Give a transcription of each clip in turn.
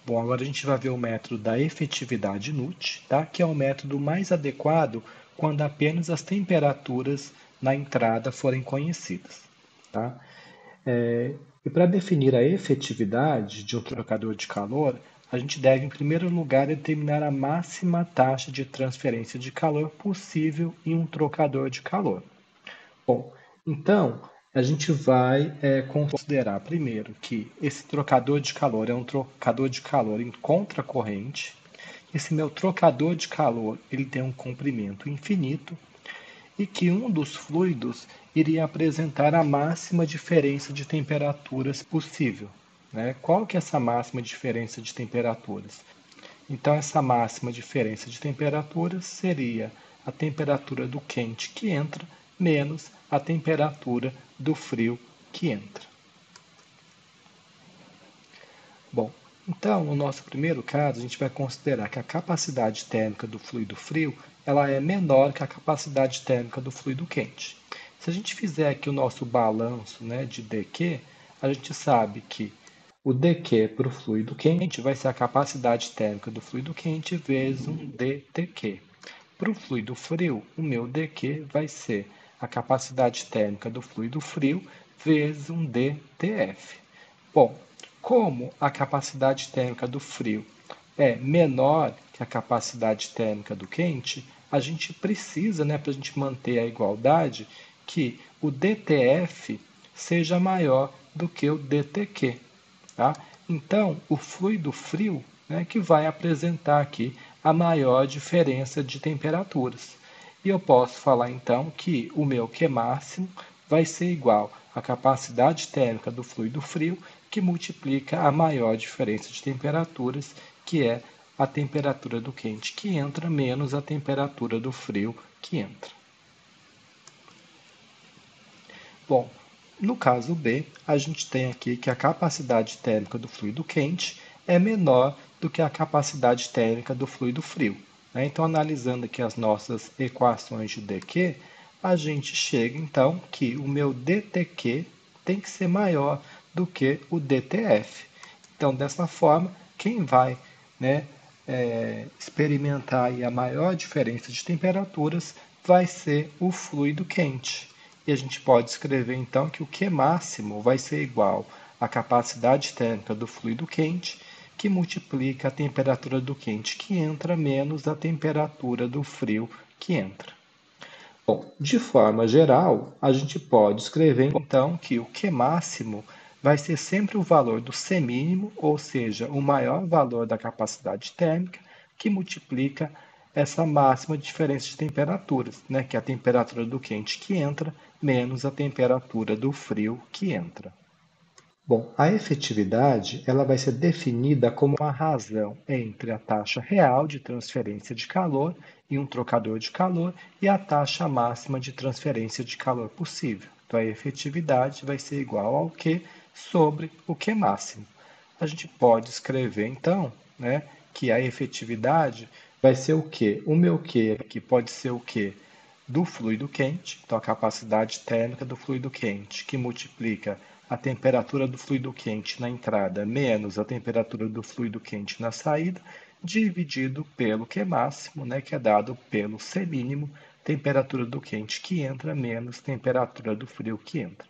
Bom, agora a gente vai ver o método da efetividade NUT, tá? Que é o método mais adequado quando apenas as temperaturas na entrada forem conhecidas. Tá? E para definir a efetividade de um trocador de calor, a gente deve, em primeiro lugar, determinar a máxima taxa de transferência de calor possível em um trocador de calor. Bom, então a gente vai considerar primeiro que esse trocador de calor é um trocador de calor em contracorrente. Esse meu trocador de calor ele tem um comprimento infinito e que um dos fluidos iria apresentar a máxima diferença de temperaturas possível. Né? Qual que é essa máxima diferença de temperaturas? Então, essa máxima diferença de temperaturas seria a temperatura do quente que entra menos a temperatura do frio que entra. Bom, então, no nosso primeiro caso, a gente vai considerar que a capacidade térmica do fluido frio ela é menor que a capacidade térmica do fluido quente. Se a gente fizer aqui o nosso balanço, né, de dQ, a gente sabe que o dQ para o fluido quente vai ser a capacidade térmica do fluido quente vezes um dTq. Para o fluido frio, o meu dQ vai ser a capacidade térmica do fluido frio vezes um dTf. Bom, como a capacidade térmica do frio é menor que a capacidade térmica do quente, a gente precisa, né, para a gente manter a igualdade, que o dTf seja maior do que o dTq. Tá? Então, o fluido frio né, que vai apresentar aqui a maior diferença de temperaturas. E eu posso falar então que o meu Q máximo vai ser igual à capacidade térmica do fluido frio, que multiplica a maior diferença de temperaturas, que é a temperatura do quente que entra menos a temperatura do frio que entra. Bom, no caso B, a gente tem aqui que a capacidade térmica do fluido quente é menor do que a capacidade térmica do fluido frio. Né? Então, analisando aqui as nossas equações de dQ, a gente chega então que o meu dTq tem que ser maior do que o dTf. Então, dessa forma, quem vai né, experimentar aí a maior diferença de temperaturas vai ser o fluido quente. E a gente pode escrever então que o Q máximo vai ser igual à capacidade térmica do fluido quente, que multiplica a temperatura do quente que entra menos a temperatura do frio que entra. Bom, de forma geral, a gente pode escrever então que o Q máximo vai ser sempre o valor do C mínimo, ou seja, o maior valor da capacidade térmica, que multiplica essa máxima diferença de temperaturas, né, que é a temperatura do quente que entra menos a temperatura do frio que entra. Bom, a efetividade ela vai ser definida como a razão entre a taxa real de transferência de calor em um trocador de calor e a taxa máxima de transferência de calor possível. Então, a efetividade vai ser igual ao Q sobre o Q máximo. A gente pode escrever, então, né, que a efetividade vai ser o Q. O meu Q aqui pode ser o Q do fluido quente, então a capacidade térmica do fluido quente, que multiplica a temperatura do fluido quente na entrada menos a temperatura do fluido quente na saída, dividido pelo Q máximo, né, que é dado pelo C mínimo, temperatura do quente que entra menos temperatura do frio que entra.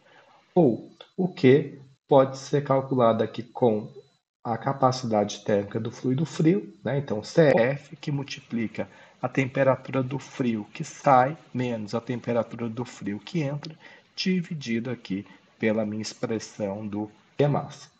Ou o Q pode ser calculado aqui com a capacidade térmica do fluido frio, né? Então CF que multiplica a temperatura do frio que sai menos a temperatura do frio que entra, dividido aqui pela minha expressão do Q máximo.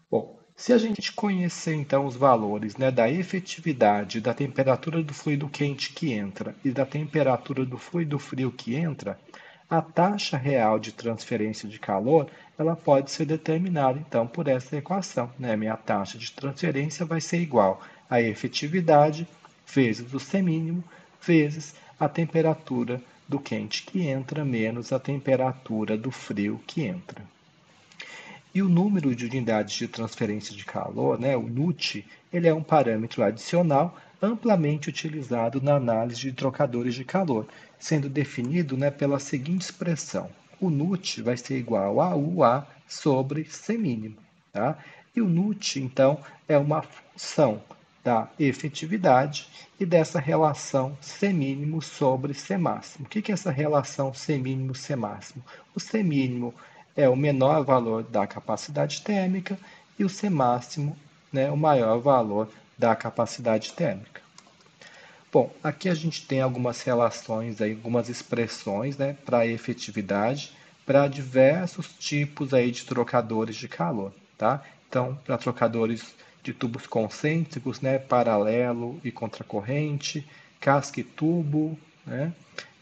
Bom, se a gente conhecer então os valores né, da efetividade da temperatura do fluido quente que entra e da temperatura do fluido frio que entra, a taxa real de transferência de calor ela pode ser determinada então por essa equação. Né? Minha taxa de transferência vai ser igual à efetividade vezes o C mínimo vezes a temperatura do quente que entra menos a temperatura do frio que entra. E o número de unidades de transferência de calor, né, o NUT, ele é um parâmetro adicional amplamente utilizado na análise de trocadores de calor, sendo definido né, pela seguinte expressão: o NUT vai ser igual a UA sobre C mínimo. tá? E o NUT, então, é uma função da efetividade e dessa relação C mínimo sobre C máximo. O que é essa relação C mínimo, C máximo? O C mínimo é o menor valor da capacidade térmica e o C máximo, né, o maior valor da capacidade térmica. Bom, aqui a gente tem algumas relações, aí, algumas expressões, né, para efetividade, para diversos tipos aí de trocadores de calor, tá? Então, para trocadores de tubos concêntricos, né, paralelo e contracorrente, casca e tubo, né?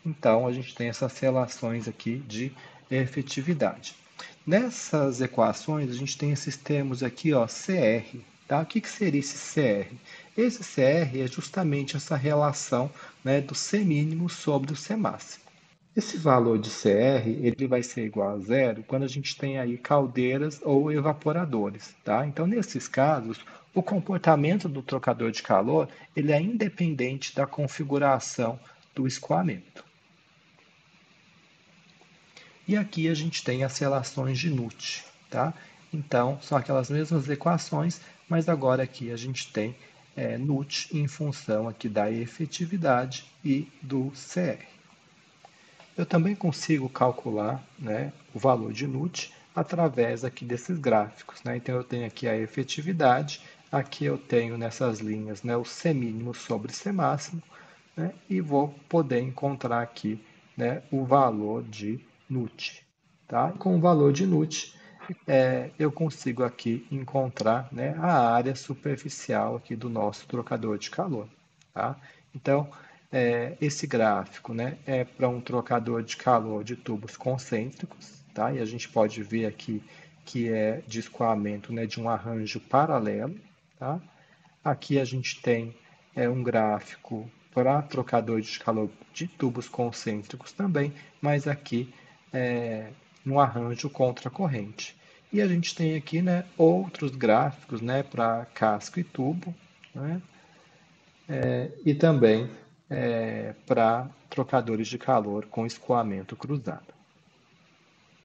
Então, a gente tem essas relações aqui de efetividade. Nessas equações, a gente tem esses termos aqui, ó, CR, tá? O que seria esse CR? Esse CR é justamente essa relação, né, do C mínimo sobre o C máximo. Esse valor de CR ele vai ser igual a zero quando a gente tem aí caldeiras ou evaporadores, tá? Então, nesses casos, o comportamento do trocador de calor ele é independente da configuração do escoamento. E aqui a gente tem as relações de Newton, tá? Então, são aquelas mesmas equações, mas agora aqui a gente tem Newton em função aqui da efetividade e do CR. Eu também consigo calcular, né, o valor de Newton através aqui desses gráficos, né? Então eu tenho aqui a efetividade, aqui eu tenho nessas linhas, né, o C mínimo sobre C máximo, né, e vou poder encontrar aqui, né, o valor de Newton. Tá? Com o valor de Newton, eu consigo aqui encontrar, né, a área superficial aqui do nosso trocador de calor. Tá? Então, esse gráfico, né, é para um trocador de calor de tubos concêntricos, tá? E a gente pode ver aqui que é de escoamento, né, de um arranjo paralelo. Tá? Aqui a gente tem um gráfico para trocador de calor de tubos concêntricos também, mas aqui no arranjo contracorrente. E a gente tem aqui, né, outros gráficos, né, para casco e tubo, né, e também para trocadores de calor com escoamento cruzado.